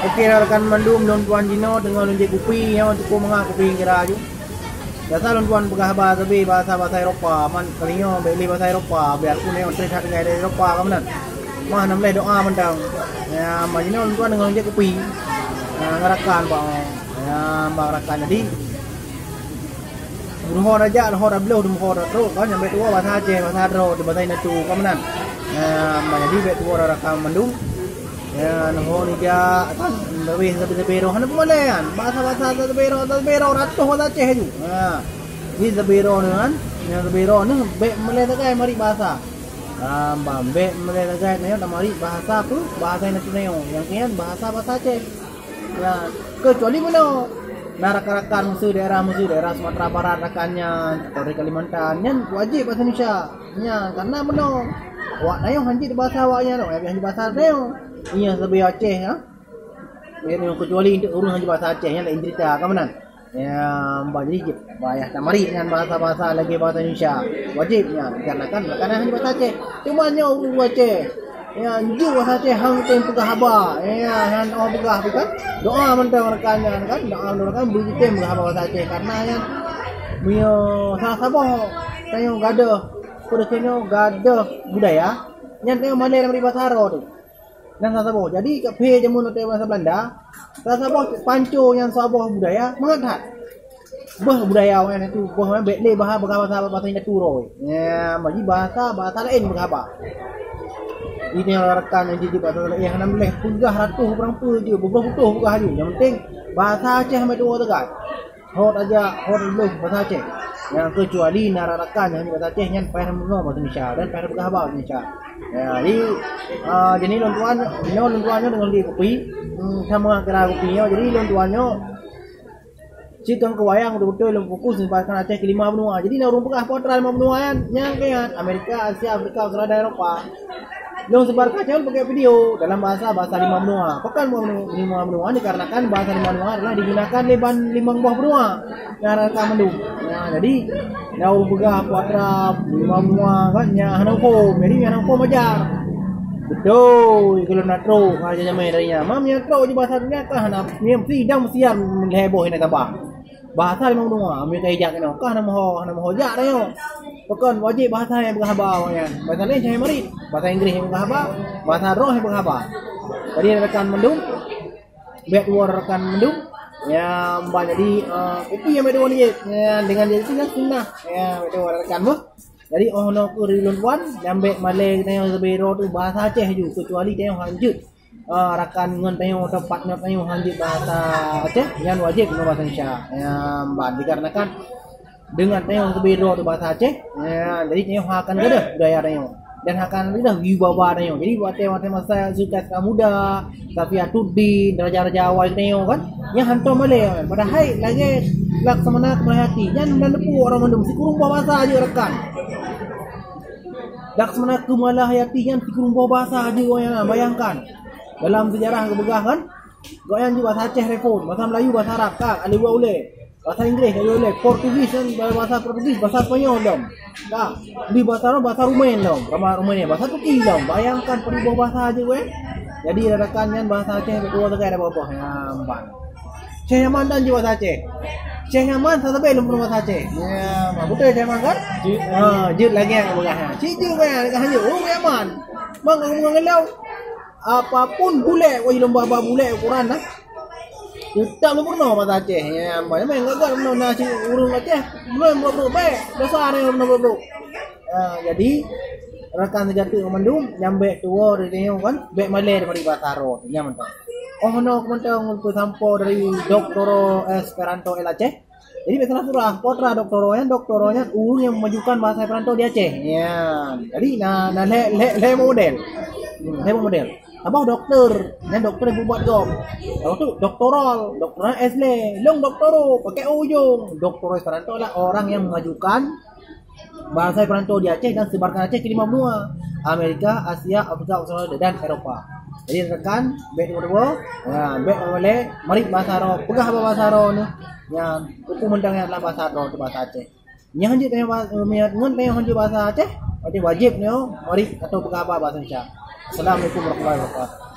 Okey rekan mandum don tuan Jino dengan lunje kupi yang untuk menga kupi kira aju. Biasa don tuan pegah bahasa be bahasa Eropa man kalinya beli bahasa Eropa biar ku ne ontre hak dari Eropa kamenan. Mah nam le doa mendang. Ya majino don tuan dengan lunje kupi. Ngarakan bang. Ya bang rakan jadi Ruho raja, ruho rablo, ruho ro, kau nyampe tua bahasa Aceh, bahasa ro, di bahasa Indonesia, kamenan. Jadi bet tua rakam mandung. Ya, nuho ni dia kan lebih sebero, hana pemalean. Bahasa sebero ratuh bahasa Aceh ju. Ni sebero ni kan, yang sebero ni bet Malay takai mari bahasa. Bet Malay takai ni mari bahasa tu, bahasa Indonesia yang kian bahasa Aceh. Ya, kecuali mana rakan musuh daerah Sumatera Barat rakannya atau dari Kalimantan yang wajib bahasa Indonesia nya karena benar awak nayo hanji bahasa awaknya no hanji bahasa nayo iya lebih Aceh ya yang kecuali untuk urus hanji bahasa Aceh yang lain cerita kamenan ya mbak jadi bayar tamari dengan bahasa lagi bahasa Indonesia wajibnya karena hanji bahasa Aceh cuma nya urus Aceh ya ju bahasa Aceh hang tem pegah haba ya han pegah kan doa mentang rekannya kan doa kan beri tem pegah bahasa Aceh karena yang mio sabah tayo gaduh kudu gaduh budaya yang tayo Malay dari bahasa Aro tu dan sabah jadi ke pe jamun tayo bahasa Belanda sabah panco yang sabah budaya mengadat budaya orang itu bekle bahasa Indonesia roy ya bagi bahasa lain berapa ini rekan yang jadi bahasa yang enam leh pegah ratuh orang tu je beberapa puluh pegah je yang penting bahasa Aceh sampai dua tegat hot dulu bahasa Aceh yang kecuali narakan yang bahasa Aceh yang payah mengenal bahasa Indonesia dan payah pegah bahasa Indonesia ya jadi lontuannya dengan di kopi sama kira kopinya jadi lontuannya Cikang kewayang betul-betul yang fokus bahkan Aceh ke 5 benua jadi orang pegah potral 5 benua yang kayak Amerika, Asia, Afrika, Australia, Eropa Long sebar kacau pakai video dalam bahasa 5 benua. Pekan 5 benua dikarenakan bahasa 5 benua adalah digunakan di 5 buah benua yang ada mendung. Nah, jadi daun begah kuadrat 5 benua kan nya hanangko. Jadi hanangko majar. Betul, kalau natro aja nyamai darinya. Mam natro je bahasa dunia kah nak sidang siam heboh ini tabah. Bahasa 5 benua, mereka ijak kena. Kah nama ho jak dah yo. Bukan wajib bahasa yang berkhabar kan. Bahasa lain saya mari. Bahasa Inggris yang berkhabar, bahasa roh yang berkhabar. Jadi rekan mendung, baik dua rekan mendung, ya mbak jadi kopi yang berdua ni ya, dengan jadi tinggal sunnah. Ya dua rekan bu. Jadi ono kurilun wan, nyambe Malay tanya sebero tu bahasa Aceh ju kecuali tanya hanjut. Rakan ngon tanya tempatnya tanya hanjut bahasa Aceh yang wajib guna bahasa Indonesia. Ya mbak dikarenakan dengan tayong sebero tu bahasa Aceh ya jadi tayong akan ada budaya tayong dan akan ada wibawa tayong jadi buat tayong masa Zulkifli muda tapi Atudin raja-raja awal tayong kan yang hantar Malay kan padahal lagi laksamana perhati yang dan lepu orang mandum si kurung bahasa aja rekan laksamana kemalah hayati yang si kurung bahasa aja yang bayangkan dalam sejarah kebegah kan goyan juga bahasa Aceh repon bahasa Melayu bahasa Arab kak ada dua ule bahasa Inggris kalau boleh Portugis kan bahasa Portugis bahasa Spanyol dong dah di bahasa Rumen dong Rumania bahasa Turki dong bayangkan peribah bahasa aja gue jadi rekannya bahasa Aceh kedua tegak ada apa ya amban Ceh Yaman dan juga bahasa Aceh Ceh Yaman satu belum pernah bahasa Aceh ya betul Ceh Yaman kan jut lagi yang begahnya cici gue hanya Yaman bang ngelau apapun bule woi lomba bule ukuran lah kita belum pernah bahasa Aceh ya banyak main gagal belum nasi urung Aceh belum baik dasar yang belum jadi rekan sejati Mendung nyambe tua dari dia kan baik Malay dari bahasa Aro nyaman tak no kementang untuk sampo dari Doktoro Esperanto Aceh jadi biasa surah potra doktoronya urung yang memajukan bahasa Esperanto di Aceh ya jadi nah le model abang doktor yang buat job itu doktoral esle long doktoro pakai ujung doktoro Esperanto lah orang yang memajukan bahasa Esperanto di Aceh dan sebarkan Aceh ke 5 benua Amerika, Asia, Afrika, Australia dan Eropa jadi rekan baik berdua baik boleh mari bahasa Aro pegah bahasa Aro ni yang hukum undang yang dalam bahasa Aro tu bahasa Aceh yang hanjut tanya bahasa Aceh wajib ni mari atau pegah bahasa Indonesia. Assalamualaikum warahmatullahi wabarakatuh.